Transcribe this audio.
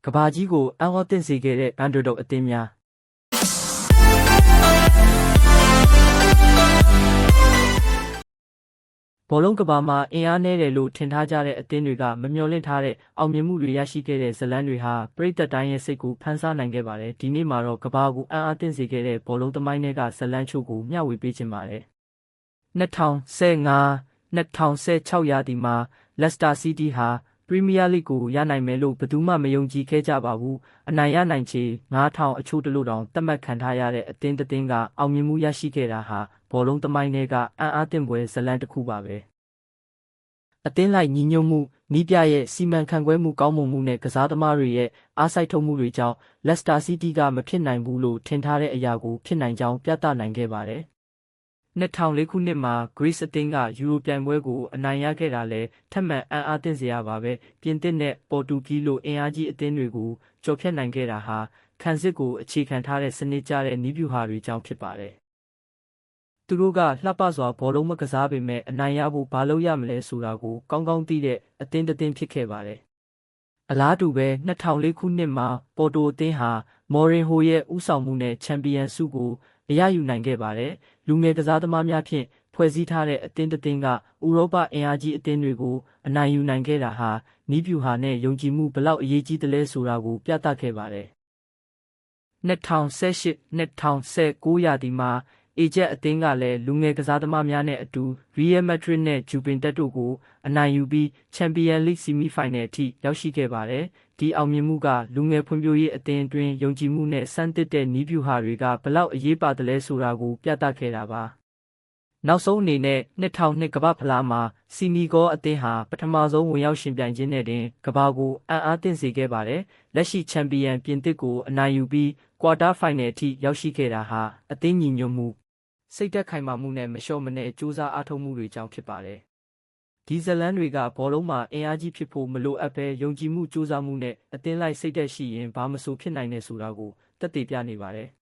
ကဘာကြီးကိုအံ့ဩသင့်စေခဲ့တဲ့ Underdog အသင်းများဘောလုံးကဘာမှာအင်အားနည်းတယ်လို့ထင်ထားကြတဲ့အသင်းတွေကမမျှော်လင့်ထားတဲ့အောင်မြင်မှုတွေရရှိခဲ့တဲ့ဇတ်လန်းတွေဟာပရိသတ်တိုင်းရဲ့စိတ်ကိုဖန်ဆားနိုင်ခဲ့ပါတယ်။ဒီနေ့မှာတော့ကဘာကိုအံ့အားသင့်စေခဲ့တဲ့ဘောလုံးသမိုင်းတွေကဇတ်လန်းချို့ကိုမျှဝေပေးခြင်းပါတယ်။2015-2016ရာသီမှာလက်စတာစီးတီးဟာပရီးမီးယားလိဂ်ကိုရနိုင်မယ်လို့ဘယ်သူမှမယုံကြည်ခဲ့ကြပါဘူး။အနိုင်ရနိုင်ချေ9000အချို့တလို့တောင်သတ်မှတ်ခံထားရတဲ့အသင်းတစ်သင်းကအောင်မြင်မှုရရှိခဲ့တာဟာဘောလုံးသမိုင်းတွေကအံ့အားသင့်ဖွယ်ဇတ်လန်းတစ်ခုပါပဲ။အသင်းလိုက်ညီညွတ်မှုနီးပြရဲ့စီမံခန့်ခွဲမှုကောင်းမွန်မှုနဲ့ကစားသမားတွေရဲ့အားစိုက်ထုတ်မှုတွေကြောင့်လက်စတာစီးတီးကမဖြစ်နိုင်ဘူးလို့ထင်ထားတဲ့အရာကိုဖြစ်နိုင်ကြောင်းပြသနိုင်ခဲ့ပါတယ်။2004ခုနှစ်မှာ Greece အသင်းကယူရိုပြိုင်ပွဲကိုအနိုင်ရခဲ့တာလည်းထပ်မံအံ့အားသင့်စရာပါပဲ။ပြင်သစ်နဲ့ပေါ်တူဂီလိုအင်အားကြီးအသင်းတွေကိုကျော်ဖြတ်နိုင်ခဲ့တာဟာခံစစ်ကိုအခြေခံထားတဲ့စနစ်ကျတဲ့နည်းဗျူဟာတွေကြောင့်ဖြစ်ပါတယ်။သူတို့ကလှပစွာဘောလုံးမကစားပေမဲ့အနိုင်ရဖို့ဘာလုပ်ရမလဲဆိုတာကိုကောင်းကောင်းသိတဲ့အသင်းတစ်သင်းဖြစ်ခဲ့ပါတယ်။အလားတူပဲ2004ခုနှစ်မှာပေါ်တိုအသင်းဟာမော်ရင်ဟိုရဲ့ဦးဆောင်မှုနဲ့ချန်ပီယံဆုကိုအရယူနိုင်ခဲ့ပါတယ်။လူငယ်ကစားသမားများဖြင့်ဖွဲ့စည်းထားတဲ့အသင်းတစ်သင်းကဥရောပအင်အားကြီးအသင်းတွေကိုအနိုင်ယူနိုင်ခဲ့တာဟာနည်းဗျူဟာနဲ့ယုံကြည်မှုဘလောက်အရေးကြီးသလဲဆိုတာကိုပြသခဲ့ပါတယ်။2018-2019ရာသီမှာအေဂျက်အသင်းကလည်းလူငယ်ကစားသမားများနဲ့အတူရီယယ်မက်ဒရစ်နဲ့ဂျူပင်တက်တို့ကိုအနိုင်ယူပြီးချန်ပီယံလိဂ်ဆီမီဖိုင်နယ်အထိရောက်ရှိခဲ့ပါတယ်။ဒီအောင်မြင်မှုကလူငယ်ဖွံ့ဖြိုးရေးအသင်းအတွင်းယုံကြည်မှုနဲ့စမ်းသစ်တဲ့နည်းဗျူဟာတွေကဘလောက်အရေးပါသလဲဆိုတာကိုပြသခဲ့တာပါ။နောက်ဆုံးအနေနဲ့2002ကမ္ဘာဖလားမှာစီနီဂေါအသင်းဟာပထမဆုံးဝင်ရောက်ရှင်ပြိုင်ခြင်းနဲ့တင်ကမ္ဘာကိုအံ့အားသင့်စေခဲ့ပါတယ်။လက်ရှိချန်ပီယံပြင်သစ်ကိုအနိုင်ယူပြီးကွာတာဖိုင်နယ်အထိရောက်ရှိခဲ့တာဟာအသင်းညီညွတ်မှုစိတ်သက်ခိုင်မာမှုနဲ့မလျှော့မနှဲစူးစမ်းအားထုတ်မှုတွေကြောင့်ဖြစ်ပါတယ်။ဒီဇတ်လန်းတွေကဘောလုံးမှာအင်အားကြီးဖြစ်ဖို့မလိုအပ်ဘဲယုံကြည်မှုစူးစမ်းမှုနဲ့အသင်းလိုက်စိတ်သက်ရှိရင်ဘာမဆိုဖြစ်နိုင်တယ်ဆိုတာကိုသက်သေပြနေပါတယ်။